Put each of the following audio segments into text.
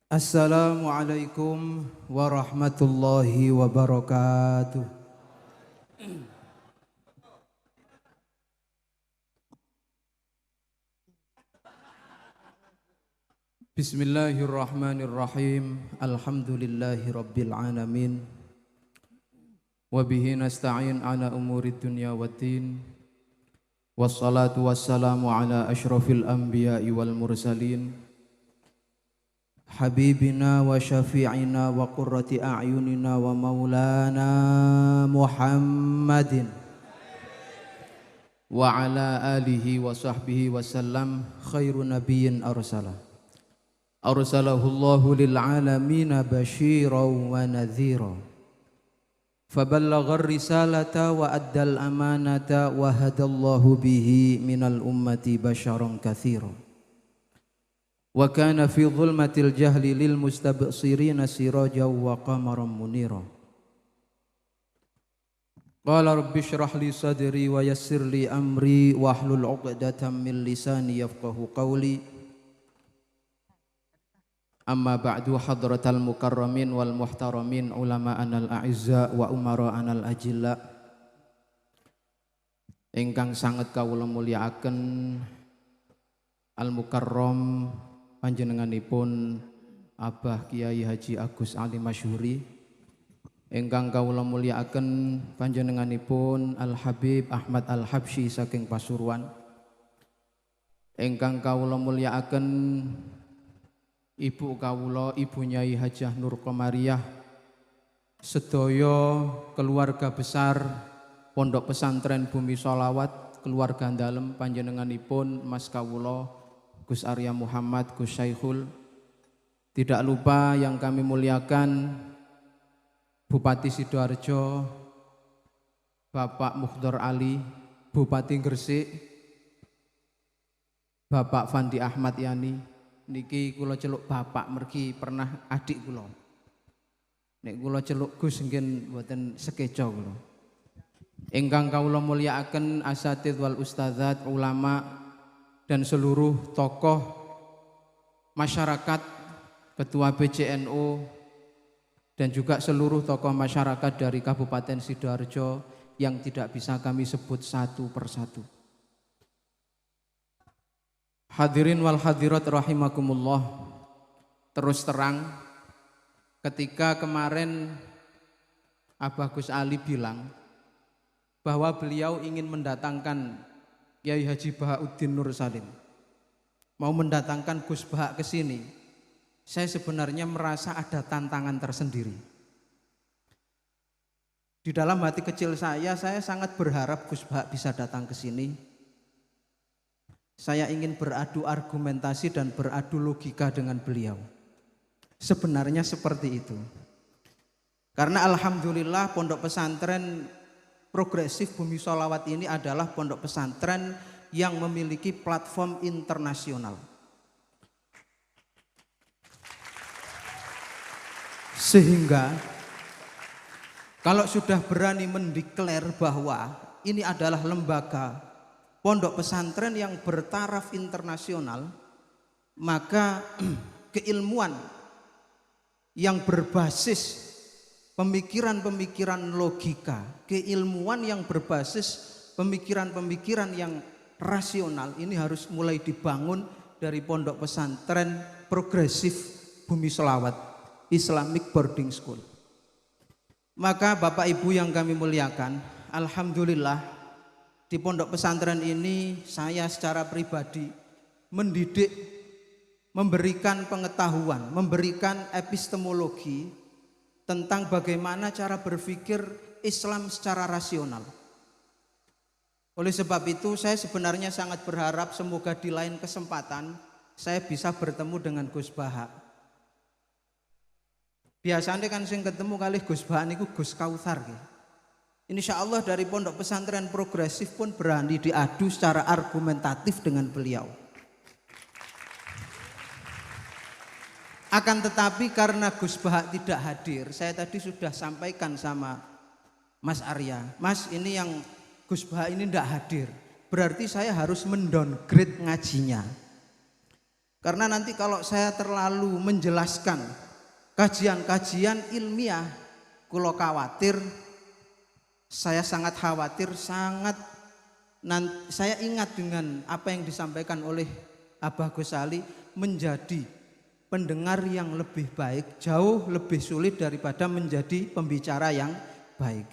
Assalamualaikum warahmatullahi wabarakatuh. Bismillahirrahmanirrahim. Alhamdulillahi rabbil alamin. Wabihi nasta'in ala umurid dunya waddin. Wassalatu wassalamu ala ashrafil anbiya'i wal mursalin. Habibina wa syafi'ina wa qurrati a'yunina wa maulana Muhammadin wa ala alihi wa sahbihi wa sallam khairu nabiyyin arsalahu Allahu lil alamina basyiran wa nadhira faballagha ar-risalata wa addal amanata wa hadallahu bihi minal ummati basyaran katsira wa kana fi dhulmatil jahli lil mustabsirina sirajan wa qamaran munira. Qala rabbi shrah li sadri wa yassir li amri wahlul 'uqdatam min lisani yafqahu qawli. Amma ba'du, hadratal mukarramin wal muhtaramin ulama anal a'izza wa umara anal ajilla ingkang sanget kawula mulyakaken al mukarram panjenenganipun Abah Kiai Haji Agus Ali Masyhuri, ingkang kawula mulyakaken panjenenganipun Al Habib Ahmad Al Habsyi saking Pasuruan, ingkang kawula mulyakaken ibu kawula Ibu Nyai Hajah Nur Komariah, sedaya keluarga besar Pondok Pesantren Bumi Sholawat, keluarga dalem panjenenganipun Mas kawula Gus Arya Muhammad, Gus Syekhul. Tidak lupa yang kami muliakan Bupati Sidoarjo, Bapak Mukhdar Ali, Bupati Gresik, Bapak Fandi Ahmad Yani. Niki kula celuk Bapak mergi pernah adik kula. Nek kula celuk Gus nggih mboten sekeca kula. Ingkang kawula mulyakaken asatidz wal ustadzat, ulama dan seluruh tokoh masyarakat, ketua BCNU dan juga seluruh tokoh masyarakat dari Kabupaten Sidoarjo yang tidak bisa kami sebut satu persatu. Hadirin wal hadirat rahimakumullah. Terus terang, ketika kemarin Abah Gus Ali bilang bahwa beliau ingin mendatangkan Kiai Haji Bahauddin Nur Salim, mau mendatangkan Gus Bah ke sini, saya sebenarnya merasa ada tantangan tersendiri. Di dalam hati kecil saya sangat berharap Gus Bah bisa datang ke sini. Saya ingin beradu argumentasi dan beradu logika dengan beliau. Sebenarnya seperti itu. Karena alhamdulillah Pondok Pesantren Progresif Bumi Sholawat ini adalah pondok pesantren yang memiliki platform internasional. Sehingga kalau sudah berani mendeklar bahwa ini adalah lembaga pondok pesantren yang bertaraf internasional, maka keilmuan yang berbasis pemikiran-pemikiran logika, keilmuan yang berbasis pemikiran-pemikiran yang rasional ini harus mulai dibangun dari Pondok Pesantren Progresif Bumi Sholawat Islamic Boarding School. Maka Bapak Ibu yang kami muliakan, alhamdulillah di Pondok Pesantren ini saya secara pribadi mendidik, memberikan pengetahuan, memberikan epistemologi tentang bagaimana cara berpikir Islam secara rasional. Oleh sebab itu saya sebenarnya sangat berharap semoga di lain kesempatan saya bisa bertemu dengan Gus Bah. Biasanya kan sing ketemu kali Gus Bah niku Gus Kautsar. Insya Allah dari Pondok Pesantren Progresif pun berani diadu secara argumentatif dengan beliau. Akan tetapi karena Gus Bah tidak hadir, saya tadi sudah sampaikan sama Mas Arya, Mas ini yang Gus Bah ini tidak hadir, berarti saya harus mendowngrade ngajinya. Karena nanti kalau saya terlalu menjelaskan kajian-kajian ilmiah, kula khawatir, saya sangat khawatir, saya ingat dengan apa yang disampaikan oleh Abah Ghazali, menjadi pendengar yang lebih baik jauh lebih sulit daripada menjadi pembicara yang baik.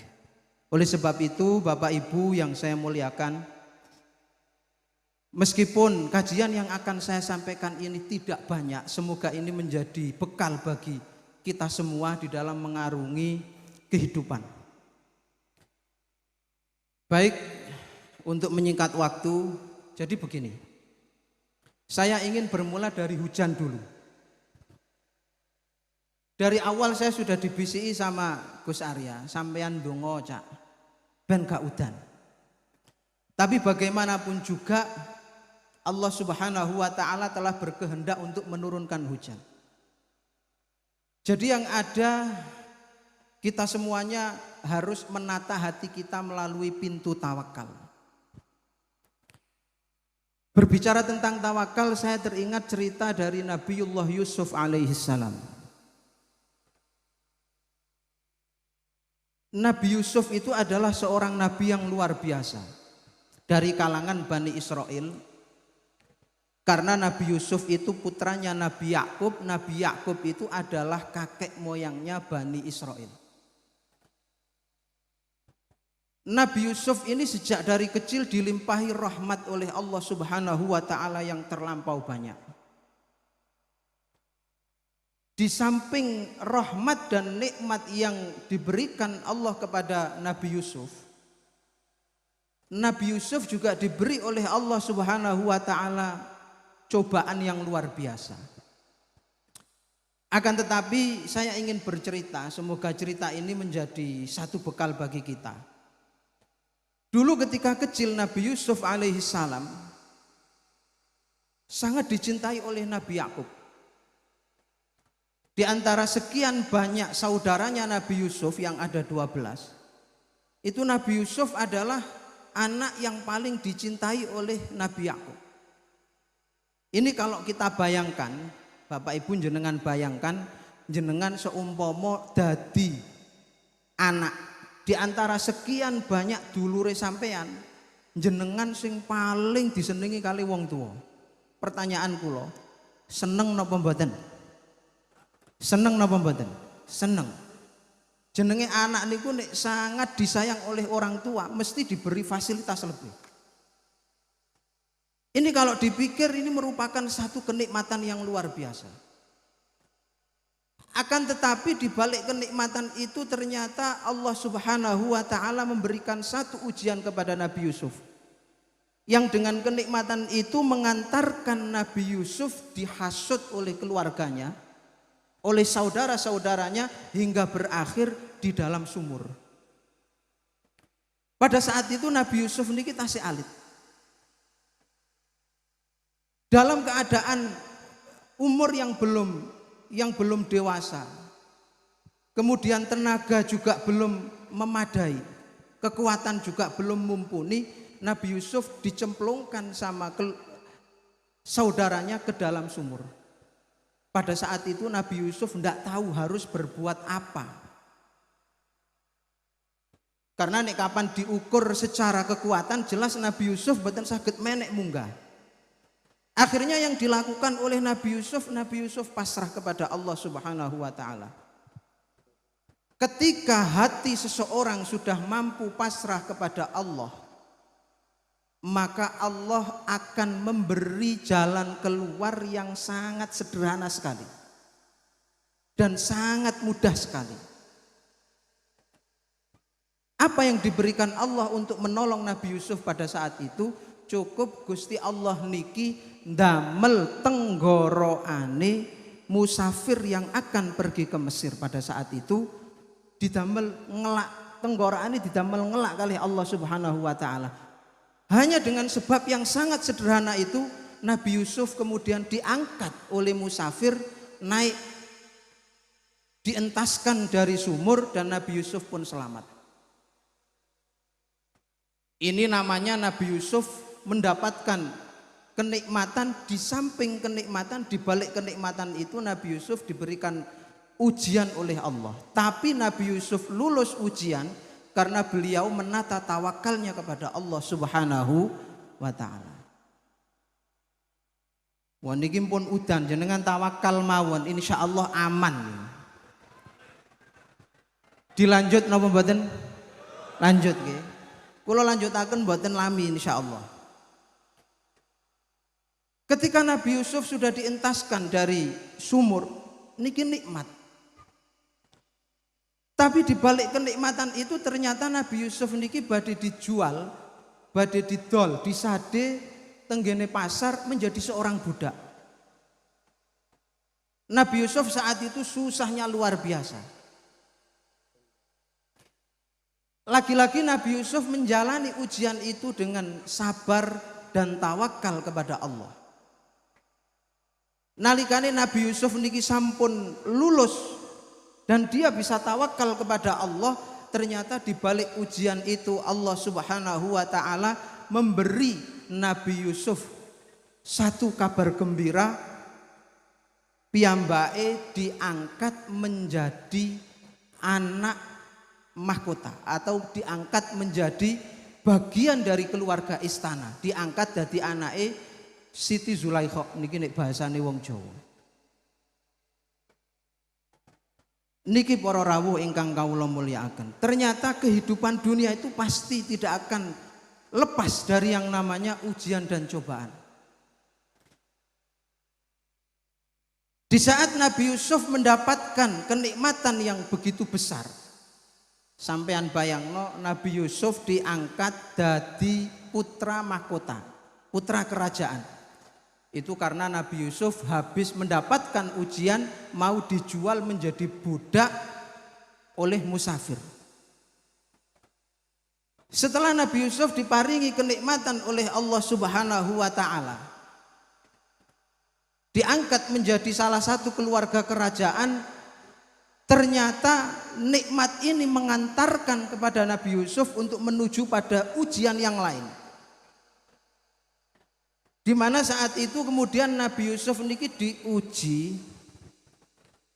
Oleh sebab itu, Bapak Ibu yang saya muliakan, meskipun kajian yang akan saya sampaikan ini tidak banyak, semoga ini menjadi bekal bagi kita semua di dalam mengarungi kehidupan. Baik, untuk menyingkat waktu, jadi begini. Saya ingin bermula dari hujan dulu. Dari awal saya sudah dibisiki sama Gus Arya, sampean dongo cak, ben gak udan. Tapi bagaimanapun juga Allah Subhanahu wa ta'ala telah berkehendak untuk menurunkan hujan. Jadi yang ada, kita semuanya harus menata hati kita melalui pintu tawakal. Berbicara tentang tawakal, saya teringat cerita dari Nabiullah Yusuf alaihissalam. Nabi Yusuf itu adalah seorang nabi yang luar biasa dari kalangan Bani Israel. Karena Nabi Yusuf itu putranya Nabi Yakub. Nabi Yakub itu adalah kakek moyangnya Bani Israel. Nabi Yusuf ini sejak dari kecil dilimpahi rahmat oleh Allah Subhanahu wa ta'ala yang terlampau banyak. Di samping rahmat dan nikmat yang diberikan Allah kepada Nabi Yusuf, Nabi Yusuf juga diberi oleh Allah Subhanahu wa ta'ala cobaan yang luar biasa. Akan tetapi saya ingin bercerita, semoga cerita ini menjadi satu bekal bagi kita. Dulu ketika kecil Nabi Yusuf alaihissalam sangat dicintai oleh Nabi Yakub. Di antara sekian banyak saudaranya Nabi Yusuf yang ada 12, itu Nabi Yusuf adalah anak yang paling dicintai oleh Nabi Yakub. Ini kalau kita bayangkan, Bapak Ibu jenengan bayangkan, jenengan seumpama dadi anak di antara sekian banyak dulure sampean, jenengan sing paling disenengi kali wong tua. Pertanyaan kula, seneng napa mboten? Seneng napa mboten? Seneng. Jenenge anak niku nek sangat disayang oleh orang tua, mesti diberi fasilitas lebih. Ini kalau dipikir ini merupakan satu kenikmatan yang luar biasa. Akan tetapi di balik kenikmatan itu ternyata Allah Subhanahu wa ta'ala memberikan satu ujian kepada Nabi Yusuf, yang dengan kenikmatan itu mengantarkan Nabi Yusuf dihasut oleh keluarganya, oleh saudara-saudaranya, hingga berakhir di dalam sumur. Pada saat itu Nabi Yusuf ini tasih alit, dalam keadaan umur yang belum dewasa, kemudian tenaga juga belum memadai, kekuatan juga belum mumpuni. Nabi Yusuf dicemplungkan sama saudaranya ke dalam sumur. Pada saat itu Nabi Yusuf tidak tahu harus berbuat apa, karena nek kapan diukur secara kekuatan, jelas Nabi Yusuf boten saged menek munggah. Akhirnya yang dilakukan oleh Nabi Yusuf pasrah kepada Allah Subhanahu wa ta'ala. Ketika hati seseorang sudah mampu pasrah kepada Allah, maka Allah akan memberi jalan keluar yang sangat sederhana sekali dan sangat mudah sekali. Apa yang diberikan Allah untuk menolong Nabi Yusuf pada saat itu? Cukup Gusti Allah niki ndamel tenggoroane musafir yang akan pergi ke Mesir pada saat itu, didamel ngelak, tenggoroane didamel ngelak kali Allah Subhanahu wa ta'ala. Hanya dengan sebab yang sangat sederhana itu, Nabi Yusuf kemudian diangkat oleh musafir, naik, dientaskan dari sumur, dan Nabi Yusuf pun selamat. Ini namanya Nabi Yusuf mendapatkan kenikmatan, di samping kenikmatan, di balik kenikmatan itu Nabi Yusuf diberikan ujian oleh Allah. Tapi Nabi Yusuf lulus ujian karena beliau menata tawakalnya kepada Allah Subhanahu wa taala. Wah niki pun udan jenengan tawakal mawon insyaallah aman. Dilanjut napa mboten? Lanjut nggih. Kula lanjutaken mboten lami insyaallah. Ketika Nabi Yusuf sudah dientaskan dari sumur, niki nikmat. Tapi di balik kenikmatan itu ternyata Nabi Yusuf niki badhe dijual, badhe didol, disade tenggene pasar menjadi seorang budak. Nabi Yusuf saat itu susahnya luar biasa. Lagi-lagi Nabi Yusuf menjalani ujian itu dengan sabar dan tawakal kepada Allah. Nalikane Nabi Yusuf niki sampun lulus dan dia bisa tawakal kepada Allah, ternyata di balik ujian itu Allah Subhanahu wa taala memberi Nabi Yusuf satu kabar gembira, piyambake diangkat menjadi anak mahkota atau diangkat menjadi bagian dari keluarga istana, diangkat dari anake Siti Zulaikha niki nek bahasane wong Jawa. Niki para rawuh ingkang kawula mulyakaken. Ternyata kehidupan dunia itu pasti tidak akan lepas dari yang namanya ujian dan cobaan. Di saat Nabi Yusuf mendapatkan kenikmatan yang begitu besar, sampean bayangno Nabi Yusuf diangkat dadi putra mahkota, putra kerajaan. Itu karena Nabi Yusuf habis mendapatkan ujian mau dijual menjadi budak oleh musafir. Setelah Nabi Yusuf diparingi kenikmatan oleh Allah Subhanahu wa taala, diangkat menjadi salah satu keluarga kerajaan, ternyata nikmat ini mengantarkan kepada Nabi Yusuf untuk menuju pada ujian yang lain. Di mana saat itu kemudian Nabi Yusuf niki diuji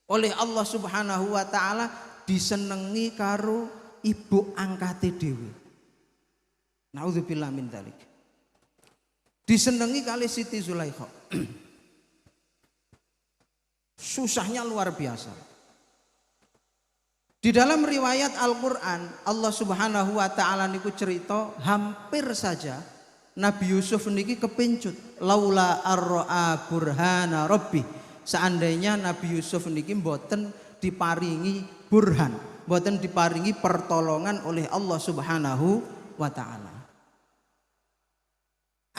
oleh Allah Subhanahu wa taala, disenengi karo ibu angkate dhewe. Nauzubillah min dzalik. Disenengi kali Siti Zulaikha. Susahnya luar biasa. Di dalam riwayat Al-Qur'an Allah Subhanahu wa taala niku cerita hampir saja Nabi Yusuf niki kepincut laula arra'a burhana rabbi. Seandainya Nabi Yusuf niki mboten diparingi burhan, mboten diparingi pertolongan oleh Allah Subhanahu wa taala.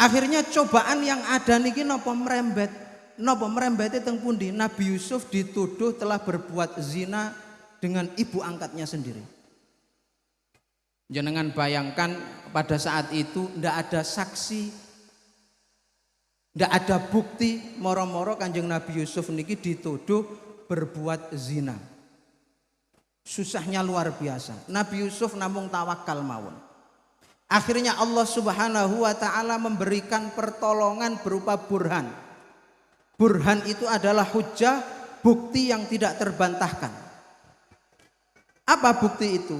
Akhirnya cobaan yang ada niki napa merembet? Napa merembete teng pundi? Nabi Yusuf dituduh telah berbuat zina dengan ibu angkatnya sendiri. Jenengan bayangkan pada saat itu ndak ada saksi, ndak ada bukti, moro-moro Kanjeng Nabi Yusuf niki dituduh berbuat zina. Susahnya luar biasa. Nabi Yusuf namung tawakal mawon. Akhirnya Allah Subhanahu wa taala memberikan pertolongan berupa burhan. Burhan itu adalah hujjah, bukti yang tidak terbantahkan. Apa bukti itu?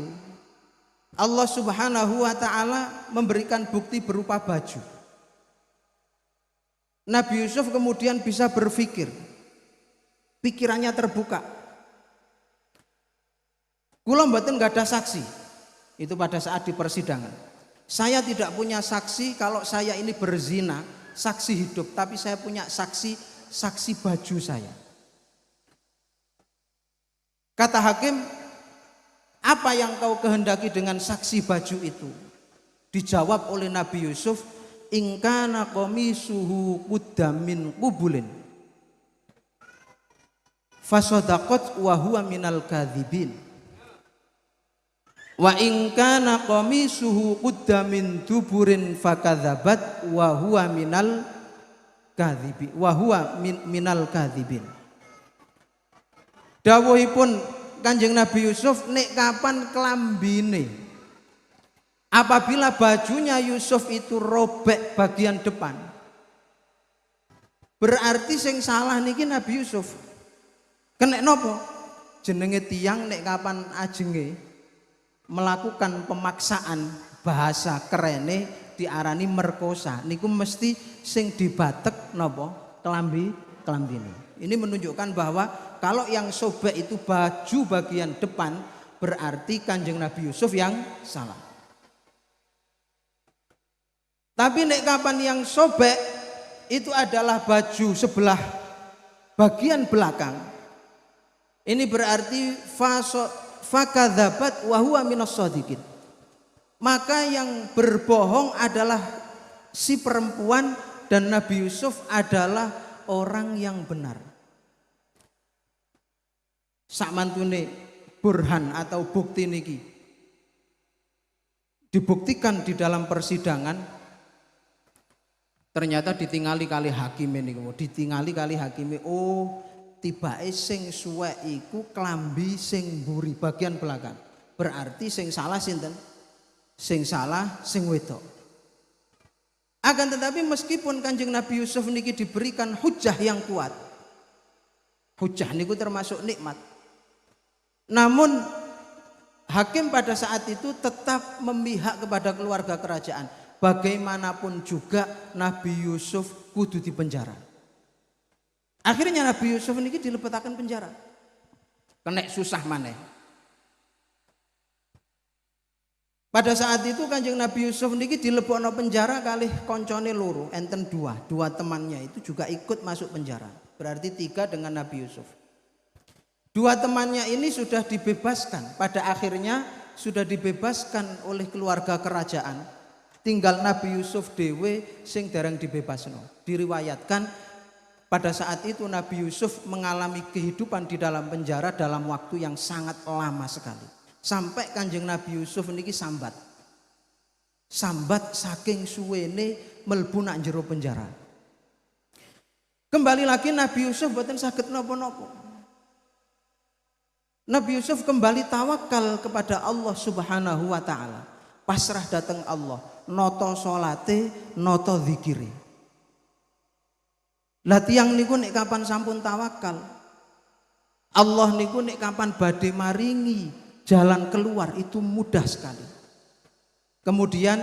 Allah Subhanahu wa taala memberikan bukti berupa baju. Nabi Yusuf kemudian bisa berpikir. Pikirannya terbuka. Kula mboten enggak ada saksi. Itu pada saat di persidangan. Saya tidak punya saksi kalau saya ini berzina, saksi hidup, tapi saya punya saksi baju saya. Kata hakim, apa yang kau kehendaki dengan saksi baju itu? Dijawab oleh Nabi Yusuf, in kana qamisuhu qudda min qubulin fasadaqat wa huwa minal kadzibin wa in kana qamisuhu qudda min duburin fakadzabat wa huwa minal kadzibin wa huwa minal kadzibin. Dawuhipun Kanjeng Nabi Yusuf, nek kapan kelambine? Apabila bajunya Yusuf itu robek bagian depan, Berarti sing salah niki Nabi Yusuf. Kena nopo? Jenenge tiyang nek kapan ajenge melakukan pemaksaan, bahasa kerene diarani merkosa. Niku mesti sing dibatek nopo? Kelambine. Ini menunjukkan bahwa kalau yang sobek itu baju bagian depan, berarti Kanjeng Nabi Yusuf yang salah. Tapi nek kapan yang sobek itu adalah baju sebelah bagian belakang. Ini berarti fakadzabat wa huwa minas shadiqin. Maka yang berbohong adalah si perempuan dan Nabi Yusuf adalah orang yang benar. Sakmantune burhan atau bukti niki dibuktikan di dalam persidangan. Ternyata ditingali kali hakime niku, ditingali kali hakime. Oh, tibake sing suwek iku klambi sing mburi bagian belakang. Berarti sing salah sinten? Sing salah sing wedok. Akan tetapi meskipun Kanjeng Nabi Yusuf niki diberikan hujah yang kuat. Hujah niku termasuk nikmat. Namun hakim pada saat itu tetap memihak kepada keluarga kerajaan. Bagaimanapun juga Nabi Yusuf kudu dipenjara. Akhirnya Nabi Yusuf niki dilebetaken penjara. Kena susah maneh. Pada saat itu Kanjeng Nabi Yusuf niki dilebokno penjara kalih koncone loro, enten dua temannya itu juga ikut masuk penjara. Berarti 3 dengan Nabi Yusuf. 2 temannya ini sudah dibebaskan. Pada akhirnya sudah dibebaskan oleh keluarga kerajaan. Tinggal Nabi Yusuf dewe sing dereng dibebasno. Diriwayatkan pada saat itu Nabi Yusuf mengalami kehidupan di dalam penjara dalam waktu yang sangat lama sekali. Sampai Kanjeng Nabi Yusuf niki sambat. Sambat saking suwene mlebu nak jero penjara. Kembali lagi Nabi Yusuf boten saged napa-napa. Nabi Yusuf kembali tawakal kepada Allah Subhanahu wa taala. Pasrah datang Allah, noto salate, noto zikire. Lah tiyang niku nek kapan sampun tawakal, Allah niku nek kapan badhe maringi jalan keluar itu mudah sekali. Kemudian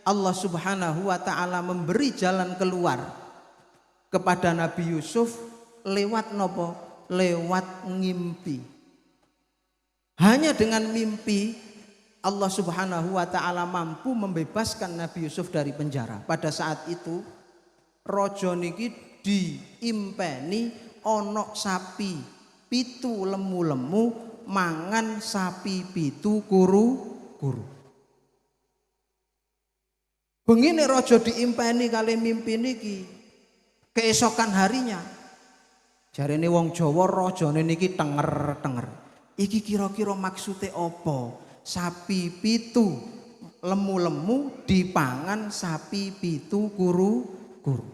Allah Subhanahu wa taala memberi jalan keluar kepada Nabi Yusuf lewat nopo? Lewat ngimpi. Hanya dengan mimpi Allah Subhanahu wa taala mampu membebaskan Nabi Yusuf dari penjara. Pada saat itu raja niki diimpeni ana sapi 7 lemu-lemu mangan sapi 7 kuru-kuru. Bengine raja diimpeni kali mimpi niki. Keesokan harinya jarene wong Jawa rajane niki tenger-tenger. Iki kira-kira maksude apa? Sapi 7 lemu-lemu dipangan sapi 7 kuru-kuru.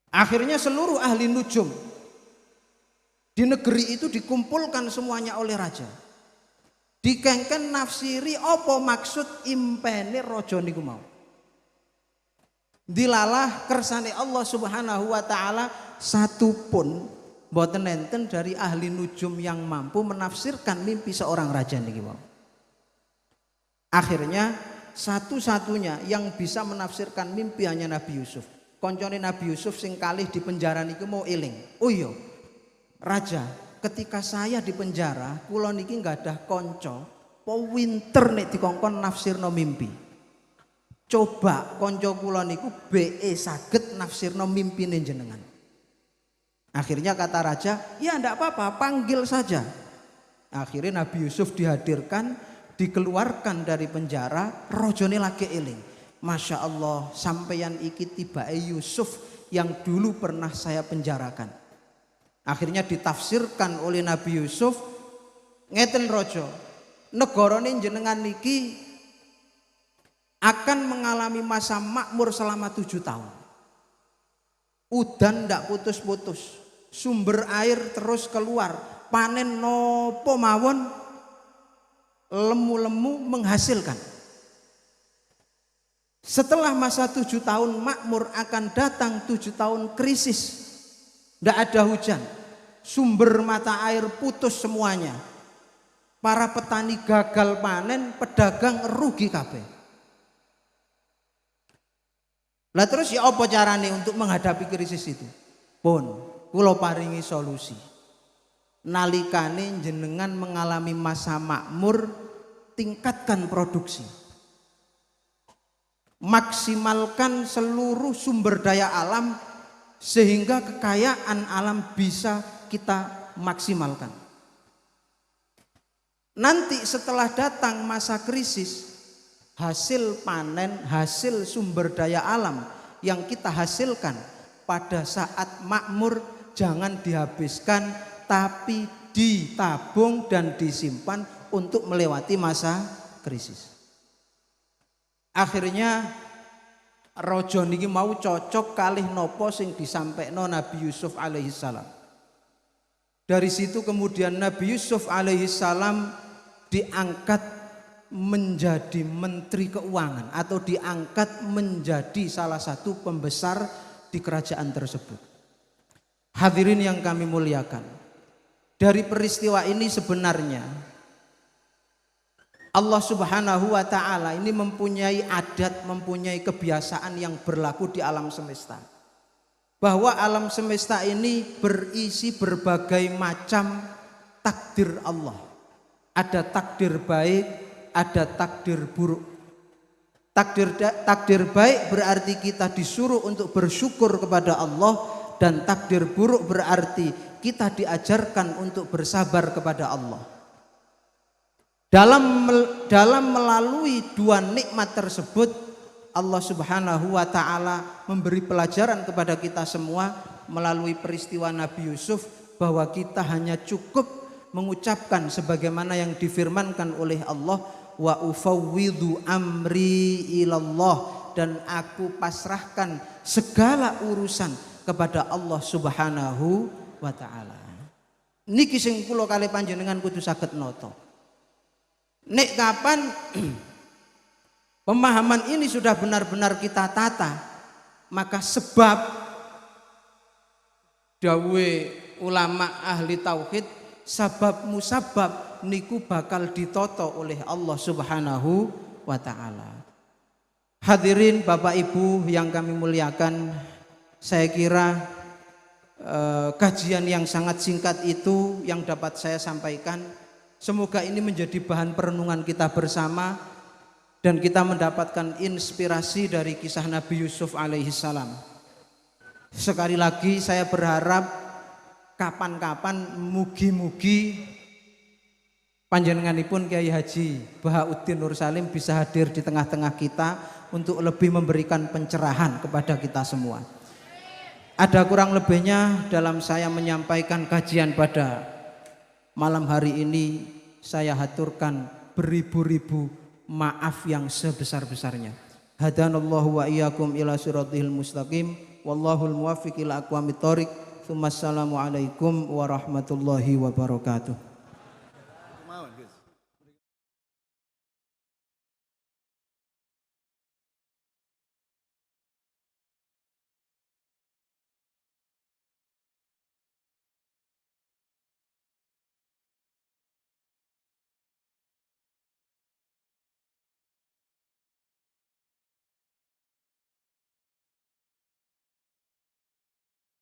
Akhirnya seluruh ahli nujum di negeri itu dikumpulkan semuanya oleh raja. Dikengken nafsiri apa maksud impene raja niku mau. Dilalah kersane Allah Subhanahu wa taala satupun mboten enten dari ahli nujum yang mampu menafsirkan mimpi seorang raja niki wau. Akhirnya satu-satunya yang bisa menafsirkan mimpi hanya Nabi Yusuf. Koncone Nabi Yusuf sing kalih di penjara niku mau eling. Oh iya, raja, ketika saya di penjara, kula niki nggadah kanca, po winter nek dikongkon nafsirno mimpi. Coba kanca kula niku BE saged nafsirno mimpine jenengan. Akhirnya kata raja, ya enggak apa-apa, panggil saja. Akhirnya Nabi Yusuf dihadirkan, dikeluarkan dari penjara, rajane lagi eling. Masya Allah, sampeyan iki tibake Yusuf yang dulu pernah saya penjarakan. Akhirnya ditafsirkan oleh Nabi Yusuf, ngeten raja, negarane jenengan niki akan mengalami masa makmur selama 7 tahun. Udan ndak putus-putus, sumber air terus keluar, panen nopo mawon lemu-lemu menghasilkan. Setelah masa 7 tahun makmur akan datang 7 tahun krisis. Tidak ada hujan, sumber mata air putus semuanya. Para petani gagal panen, pedagang rugi kabeh. Lah terus ya apa carane untuk menghadapi krisis itu? Pun kula paringi solusi. Nalikane jenengan mengalami masa makmur, tingkatkan produksi. Maksimalkan seluruh sumber daya alam sehingga kekayaan alam bisa kita maksimalkan. Nanti setelah datang masa krisis, hasil panen, hasil sumber daya alam yang kita hasilkan pada saat makmur jangan dihabiskan, tapi ditabung dan disimpan untuk melewati masa krisis. Akhirnya raja niki mau cocok kalih nopo sing disampaikno Nabi Yusuf alaihi salam. Dari situ kemudian Nabi Yusuf alaihi salam diangkat menjadi menteri keuangan atau diangkat menjadi salah satu pembesar di kerajaan tersebut. Hadirin yang kami muliakan, dari peristiwa ini sebenarnya Allah Subhanahu wa ta'ala ini mempunyai adat, mempunyai kebiasaan yang berlaku di alam semesta. Bahwa alam semesta ini berisi berbagai macam takdir Allah. Ada takdir baik, ada takdir buruk. Takdir baik berarti kita disuruh untuk bersyukur kepada Allah, dan takdir buruk berarti kita diajarkan untuk bersabar kepada Allah. Dalam melalui dua nikmat tersebut, Allah Subhanahu wa ta'ala memberi pelajaran kepada kita semua melalui peristiwa Nabi Yusuf, bahwa kita hanya cukup mengucapkan sebagaimana yang difirmankan oleh Allah, wa ufawwidhu amri ilallah, dan aku pasrahkan segala urusan kepada Allah Subhanahu wa ta'ala. Niki sing kula kalih panjenengan kudu saged nata. Nek kapan pemahaman ini sudah benar-benar kita tata, maka sebab dawuhe ulama ahli tauhid, sabab musabab niku bakal ditoto oleh Allah Subhanahu wa ta'ala. Hadirin Bapak Ibu yang kami muliakan, saya kira kajian yang sangat singkat itu yang dapat saya sampaikan. Semoga ini menjadi bahan perenungan kita bersama dan kita mendapatkan inspirasi dari kisah Nabi Yusuf alaihi salam. Sekali lagi saya berharap kapan-kapan mugi-mugi panjenenganipun Kiai Haji Bahauddin Nur Salim bisa hadir di tengah-tengah kita untuk lebih memberikan pencerahan kepada kita semua. Ada kurang lebihnya dalam saya menyampaikan kajian pada malam hari ini, saya haturkan beribu-ribu maaf yang sebesar-besarnya. Hadanallahu wa iyyakum ila sirathil mustaqim, wallahul muwaffiq ila aqwamit thoriq. Assalamualaikum warahmatullahi wabarakatuh.